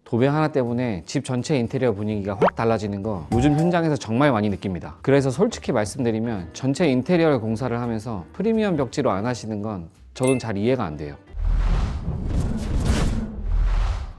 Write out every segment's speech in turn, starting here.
도배 하나 때문에 집 전체 인테리어 분위기가 확 달라지는 거 요즘 현장에서 정말 많이 느낍니다. 그래서 솔직히 말씀드리면 전체 인테리어 공사를 하면서 프리미엄 벽지로 안 하시는 건 저는 잘 이해가 안 돼요.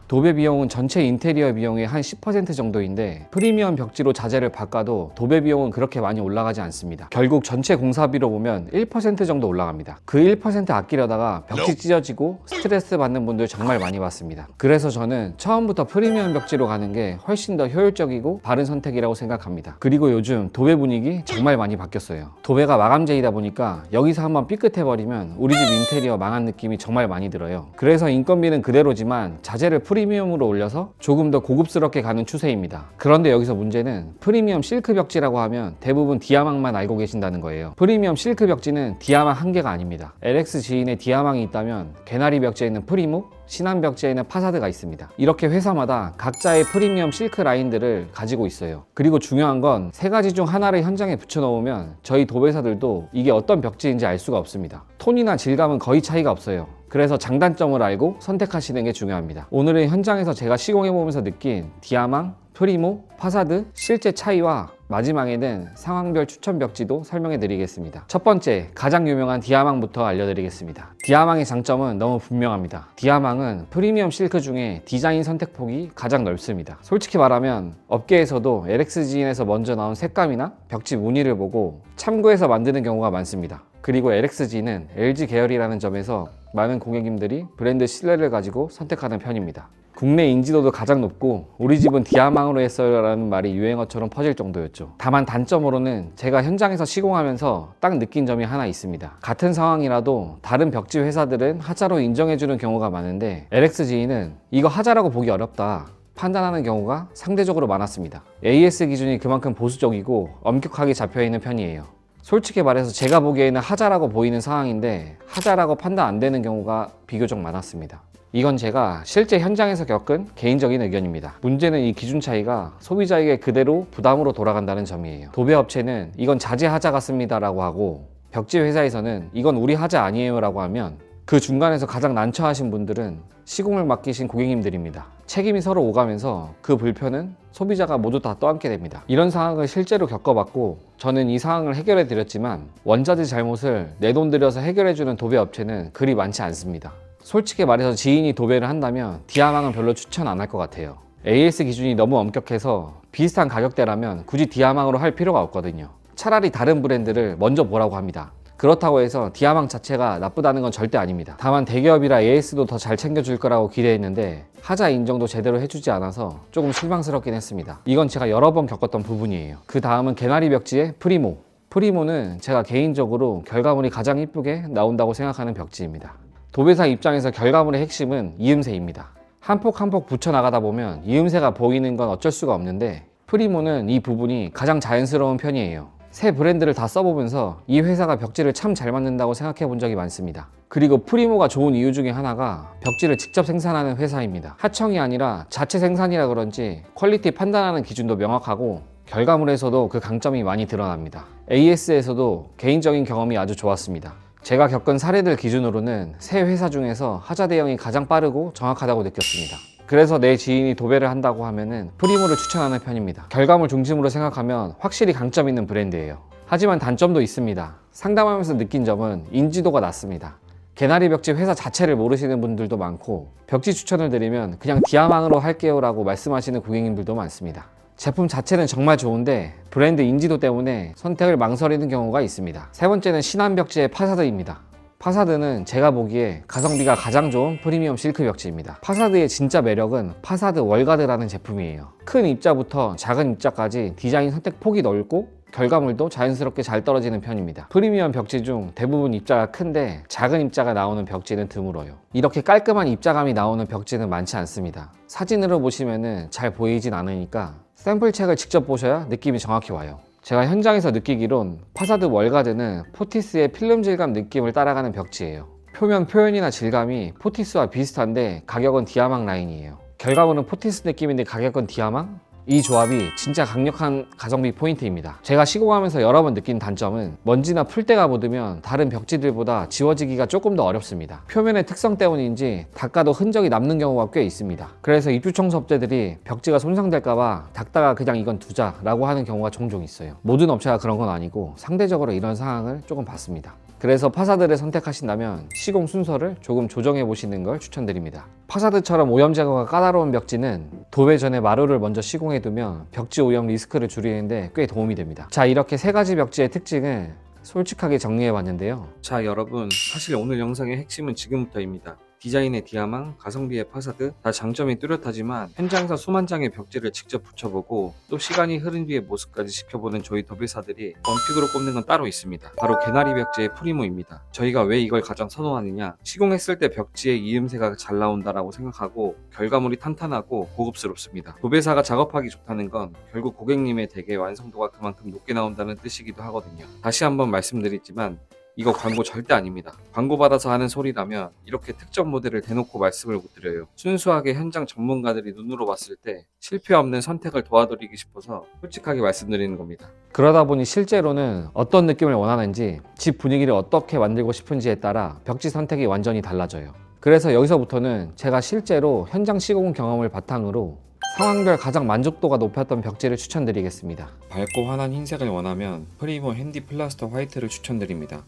도배 비용은 전체 인테리어 비용의 한 10% 정도인데 프리미엄 벽지로 자재를 바꿔도 도배 비용은 그렇게 많이 올라가지 않습니다. 결국 전체 공사비로 보면 1% 정도 올라갑니다. 그 1% 아끼려다가 벽지 찢어지고 스트레스 받는 분들 정말 많이 봤습니다. 그래서 저는 처음부터 프리미엄 벽지로 가는 게 훨씬 더 효율적이고 바른 선택이라고 생각합니다. 그리고 요즘 도배 분위기 정말 많이 바뀌었어요. 도배가 마감재이다 보니까 여기서 한번 삐끗해버리면 우리 집 인테리어 망한 느낌이 정말 많이 들어요. 그래서 인건비는 그대로지만 자재를 프리미엄으로 올려서 조금 더 고급스럽게 가는 추세입니다. 그런데 여기서 문제는 프리미엄 실크 벽지라고 하면 대부분 디아망만 알고 계신다는 거예요. 프리미엄 실크 벽지는 디아망 한 개가 아닙니다. LX 지인에 디아망이 있다면 개나리 벽지에는 프리모, 신한 벽지에는 파사드가 있습니다. 이렇게 회사마다 각자의 프리미엄 실크 라인들을 가지고 있어요. 그리고 중요한 건 세 가지 중 하나를 현장에 붙여 놓으면 저희 도배사들도 이게 어떤 벽지인지 알 수가 없습니다. 톤이나 질감은 거의 차이가 없어요. 그래서 장단점을 알고 선택하시는 게 중요합니다. 오늘은 현장에서 제가 시공해보면서 느낀 디아망, 프리모, 파사드, 실제 차이와 마지막에는 상황별 추천 벽지도 설명해 드리겠습니다. 첫 번째, 가장 유명한 디아망부터 알려드리겠습니다. 디아망의 장점은 너무 분명합니다. 디아망은 프리미엄 실크 중에 디자인 선택폭이 가장 넓습니다. 솔직히 말하면 업계에서도 LXGN에서 먼저 나온 색감이나 벽지 무늬를 보고 참고해서 만드는 경우가 많습니다. 그리고 LXG는 LG 계열이라는 점에서 많은 고객님들이 브랜드 신뢰를 가지고 선택하는 편입니다. 국내 인지도도 가장 높고 우리 집은 디아망으로 했어요 라는 말이 유행어처럼 퍼질 정도였죠. 다만 단점으로는 제가 현장에서 시공하면서 딱 느낀 점이 하나 있습니다. 같은 상황이라도 다른 벽지 회사들은 하자로 인정해주는 경우가 많은데 LXG는 이거 하자라고 보기 어렵다 판단하는 경우가 상대적으로 많았습니다. AS 기준이 그만큼 보수적이고 엄격하게 잡혀있는 편이에요. 솔직히 말해서 제가 보기에는 하자라고 보이는 상황인데 하자라고 판단 안 되는 경우가 비교적 많았습니다. 이건 제가 실제 현장에서 겪은 개인적인 의견입니다. 문제는 이 기준 차이가 소비자에게 그대로 부담으로 돌아간다는 점이에요. 도배업체는 이건 자재 하자 같습니다 라고 하고 벽지 회사에서는 이건 우리 하자 아니에요 라고 하면 그 중간에서 가장 난처하신 분들은 시공을 맡기신 고객님들입니다. 책임이 서로 오가면서 그 불편은 소비자가 모두 다 떠안게 됩니다. 이런 상황을 실제로 겪어봤고 저는 이 상황을 해결해 드렸지만 원자재 잘못을 내 돈 들여서 해결해주는 도배업체는 그리 많지 않습니다. 솔직히 말해서 지인이 도배를 한다면 디아망은 별로 추천 안 할 것 같아요. AS 기준이 너무 엄격해서 비슷한 가격대라면 굳이 디아망으로 할 필요가 없거든요. 차라리 다른 브랜드를 먼저 보라고 합니다. 그렇다고 해서 디아망 자체가 나쁘다는 건 절대 아닙니다. 다만 대기업이라 AS도 더 잘 챙겨줄 거라고 기대했는데 하자 인정도 제대로 해주지 않아서 조금 실망스럽긴 했습니다. 이건 제가 여러 번 겪었던 부분이에요. 그 다음은 개나리 벽지의 프리모. 프리모는 제가 개인적으로 결과물이 가장 이쁘게 나온다고 생각하는 벽지입니다. 도배사 입장에서 결과물의 핵심은 이음새입니다. 한 폭 한 폭 붙여나가다 보면 이음새가 보이는 건 어쩔 수가 없는데 프리모는 이 부분이 가장 자연스러운 편이에요. 새 브랜드를 다 써보면서 이 회사가 벽지를 참 잘 만든다고 생각해 본 적이 많습니다. 그리고 프리모가 좋은 이유 중에 하나가 벽지를 직접 생산하는 회사입니다. 하청이 아니라 자체 생산이라 그런지 퀄리티 판단하는 기준도 명확하고 결과물에서도 그 강점이 많이 드러납니다. AS에서도 개인적인 경험이 아주 좋았습니다. 제가 겪은 사례들 기준으로는 새 회사 중에서 하자 대응이 가장 빠르고 정확하다고 느꼈습니다. 그래서 내 지인이 도배를 한다고 하면은 프리모를 추천하는 편입니다. 결과물 중심으로 생각하면 확실히 강점 있는 브랜드예요. 하지만 단점도 있습니다. 상담하면서 느낀 점은 인지도가 낮습니다. 개나리 벽지 회사 자체를 모르시는 분들도 많고 벽지 추천을 드리면 그냥 디아망으로 할게요 라고 말씀하시는 고객님들도 많습니다. 제품 자체는 정말 좋은데 브랜드 인지도 때문에 선택을 망설이는 경우가 있습니다. 세 번째는 신한 벽지의 파사드입니다. 파사드는 제가 보기에 가성비가 가장 좋은 프리미엄 실크 벽지입니다. 파사드의 진짜 매력은 파사드 월가드라는 제품이에요. 큰 입자부터 작은 입자까지 디자인 선택 폭이 넓고 결과물도 자연스럽게 잘 떨어지는 편입니다. 프리미엄 벽지 중 대부분 입자가 큰데 작은 입자가 나오는 벽지는 드물어요. 이렇게 깔끔한 입자감이 나오는 벽지는 많지 않습니다. 사진으로 보시면 잘 보이진 않으니까 샘플책을 직접 보셔야 느낌이 정확히 와요. 제가 현장에서 느끼기론 파사드 월가드는 포티스의 필름 질감 느낌을 따라가는 벽지예요. 표면 표현이나 질감이 포티스와 비슷한데 가격은 디아망 라인이에요. 결과물은 포티스 느낌인데 가격은 디아망? 이 조합이 진짜 강력한 가성비 포인트입니다. 제가 시공하면서 여러 번 느낀 단점은 먼지나 풀때가 묻으면 다른 벽지들보다 지워지기가 조금 더 어렵습니다. 표면의 특성 때문인지 닦아도 흔적이 남는 경우가 꽤 있습니다. 그래서 입주 청소 업체들이 벽지가 손상될까봐 닦다가 그냥 이건 두자라고 하는 경우가 종종 있어요. 모든 업체가 그런 건 아니고 상대적으로 이런 상황을 조금 봤습니다. 그래서 파사드를 선택하신다면 시공 순서를 조금 조정해 보시는 걸 추천드립니다. 파사드처럼 오염 제거가 까다로운 벽지는 도배 전에 마루를 먼저 시공해 두면 벽지 오염 리스크를 줄이는데 꽤 도움이 됩니다. 자, 이렇게 세 가지 벽지의 특징을 솔직하게 정리해 봤는데요. 자, 여러분, 사실 오늘 영상의 핵심은 지금부터입니다. 디자인의 디아망, 가성비의 파사드 다 장점이 뚜렷하지만 현장에서 수만 장의 벽지를 직접 붙여보고 또 시간이 흐른 뒤의 모습까지 지켜보는 저희 도배사들이 원픽으로 꼽는 건 따로 있습니다. 바로 개나리 벽지의 프리모입니다. 저희가 왜 이걸 가장 선호하느냐, 시공했을 때 벽지의 이음새가 잘 나온다라고 생각하고 결과물이 탄탄하고 고급스럽습니다. 도배사가 작업하기 좋다는 건 결국 고객님의 댁의 완성도가 그만큼 높게 나온다는 뜻이기도 하거든요. 다시 한번 말씀드리지만 이거 광고 절대 아닙니다. 광고 받아서 하는 소리라면 이렇게 특정 모델을 대놓고 말씀을 못 드려요. 순수하게 현장 전문가들이 눈으로 봤을 때 실패 없는 선택을 도와드리고 싶어서 솔직하게 말씀드리는 겁니다. 그러다 보니 실제로는 어떤 느낌을 원하는지, 집 분위기를 어떻게 만들고 싶은지에 따라 벽지 선택이 완전히 달라져요. 그래서 여기서부터는 제가 실제로 현장 시공 경험을 바탕으로 상황별 가장 만족도가 높았던 벽지를 추천드리겠습니다. 밝고 환한 흰색을 원하면 프리모 핸디 플라스터 화이트를 추천드립니다.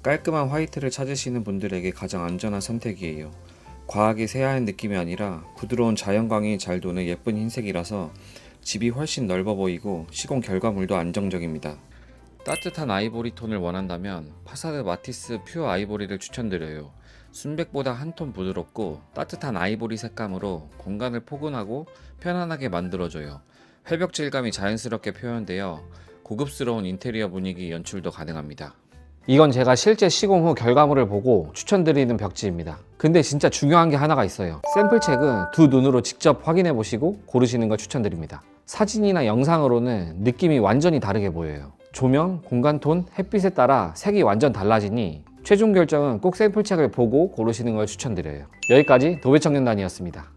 깔끔한 화이트를 찾으시는 분들에게 가장 안전한 선택이에요. 과하게 새하얀 느낌이 아니라 부드러운 자연광이 잘 도는 예쁜 흰색이라서 집이 훨씬 넓어 보이고 시공 결과물도 안정적입니다. 따뜻한 아이보리 톤을 원한다면 파사드 마티스 퓨어 아이보리를 추천드려요. 순백보다 한 톤 부드럽고 따뜻한 아이보리 색감으로 공간을 포근하고 편안하게 만들어줘요. 회벽 질감이 자연스럽게 표현되어 고급스러운 인테리어 분위기 연출도 가능합니다. 이건 제가 실제 시공 후 결과물을 보고 추천드리는 벽지입니다. 근데 진짜 중요한 게 하나가 있어요. 샘플책은 두 눈으로 직접 확인해 보시고 고르시는 걸 추천드립니다. 사진이나 영상으로는 느낌이 완전히 다르게 보여요. 조명, 공간 톤, 햇빛에 따라 색이 완전 달라지니 최종 결정은 꼭 샘플책을 보고 고르시는 걸 추천드려요. 여기까지 도배청년단이었습니다.